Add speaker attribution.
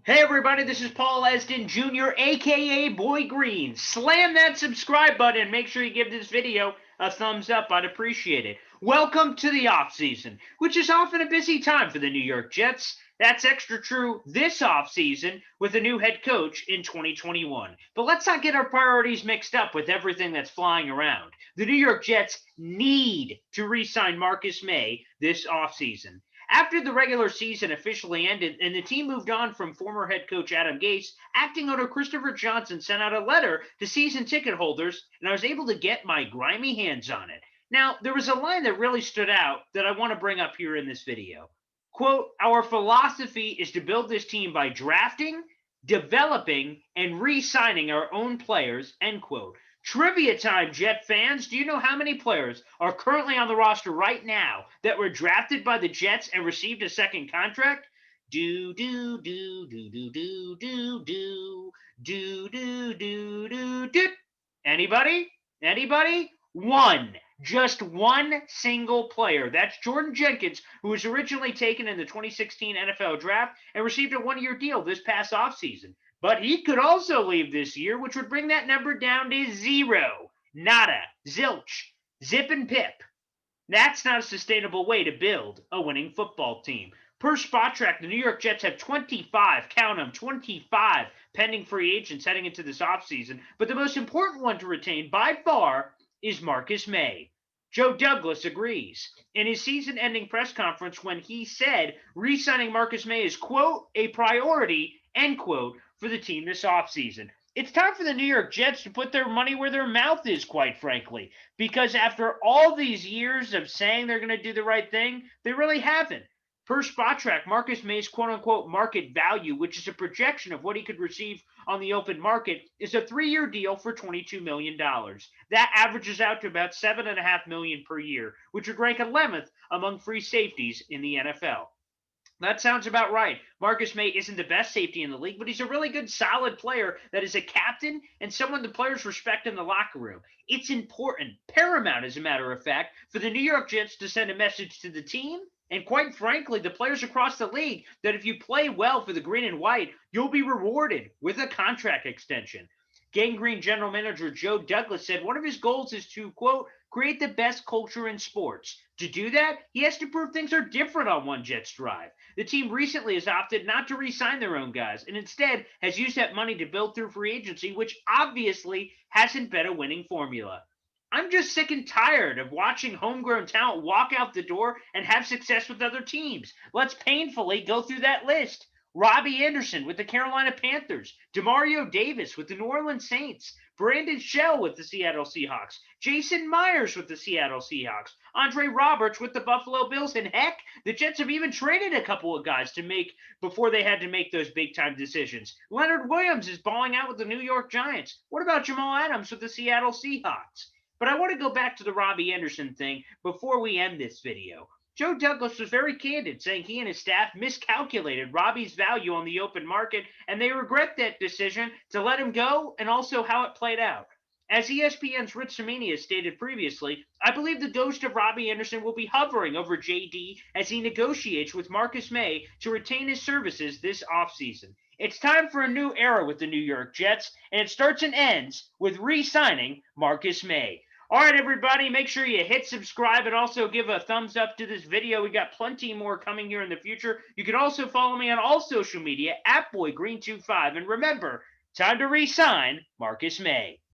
Speaker 1: Hey everybody, this is Paul Esden Jr., aka Boy Green. Slam that subscribe button and make sure you give this video a thumbs up. I'd appreciate it. Welcome to the offseason, which is often a busy time for the New York Jets. That's extra true this offseason with a new head coach in 2021. But let's not get our priorities mixed up with everything that's flying around. The New York Jets need to re-sign Marcus Maye this offseason. After the regular season officially ended and the team moved on from former head coach Adam Gase, acting owner Christopher Johnson sent out a letter to season ticket holders, and I was able to get my grimy hands on it. Now, there was a line that really stood out that I want to bring up here in this video. Quote, our philosophy is to build this team by drafting, developing, and re-signing our own players, end quote. Trivia time, Jet fans. Do you know how many players are currently on the roster right now that were drafted by the Jets and received a second contract? Do do do do do do do do do do do do do. Anybody? Anybody? One. Just one single player. That's Jordan Jenkins, who was originally taken in the 2016 NFL Draft and received a one-year deal this past offseason. But he could also leave this year, which would bring that number down to zero. Nada. Zilch. Zip and pip. That's not a sustainable way to build a winning football team. Per Spotrac, the New York Jets have 25, count them, 25 pending free agents heading into this offseason. But the most important one to retain by far is Marcus Maye. Joe Douglas agrees. In his season-ending press conference when he said re-signing Marcus Maye is, quote, a priority, end quote, for the team this offseason. It's time for the New York Jets to put their money where their mouth is, quite frankly, because after all these years of saying they're going to do the right thing, they really haven't. Per Spotrac, Marcus Maye's quote-unquote market value, which is a projection of what he could receive on the open market, is a 3-year deal for $22 million. That averages out to about $7.5 million per year, which would rank 11th among free safeties in the NFL. That sounds about right. Marcus Maye isn't the best safety in the league, but he's a really good, solid player that is a captain and someone the players respect in the locker room. It's important, paramount, as a matter of fact, for the New York Jets to send a message to the team and, quite frankly, the players across the league that if you play well for the green and white, you'll be rewarded with a contract extension. Gang Green general manager Joe Douglas said one of his goals is to, quote, create the best culture in sports. To do that, he has to prove things are different on One Jets Drive. The team recently has opted not to re-sign their own guys and instead has used that money to build through free agency, which obviously hasn't been a winning formula. I'm just sick and tired of watching homegrown talent walk out the door and have success with other teams. Let's painfully go through that list. Robbie Anderson with the Carolina Panthers, Demario Davis with the New Orleans Saints, Brandon Shell with the Seattle Seahawks, Jason Myers with the Seattle Seahawks, Andre Roberts with the Buffalo Bills, and heck, the Jets have even traded a couple of guys to make before they had to make those big-time decisions. Leonard Williams is balling out with the New York Giants. What about Jamal Adams with the Seattle Seahawks? But I want to go back to the Robbie Anderson thing before we end this video. Joe Douglas was very candid, saying he and his staff miscalculated Robbie's value on the open market, and they regret that decision to let him go and also how it played out. As ESPN's Rich Cimini has stated previously, I believe the ghost of Robbie Anderson will be hovering over JD as he negotiates with Marcus Maye to retain his services this offseason. It's time for a new era with the New York Jets, and it starts and ends with re-signing Marcus Maye. All right, everybody, make sure you hit subscribe and also give a thumbs up to this video. We got plenty more coming here in the future. You can also follow me on all social media at BoyGreen25. And remember, time to re-sign Marcus Maye.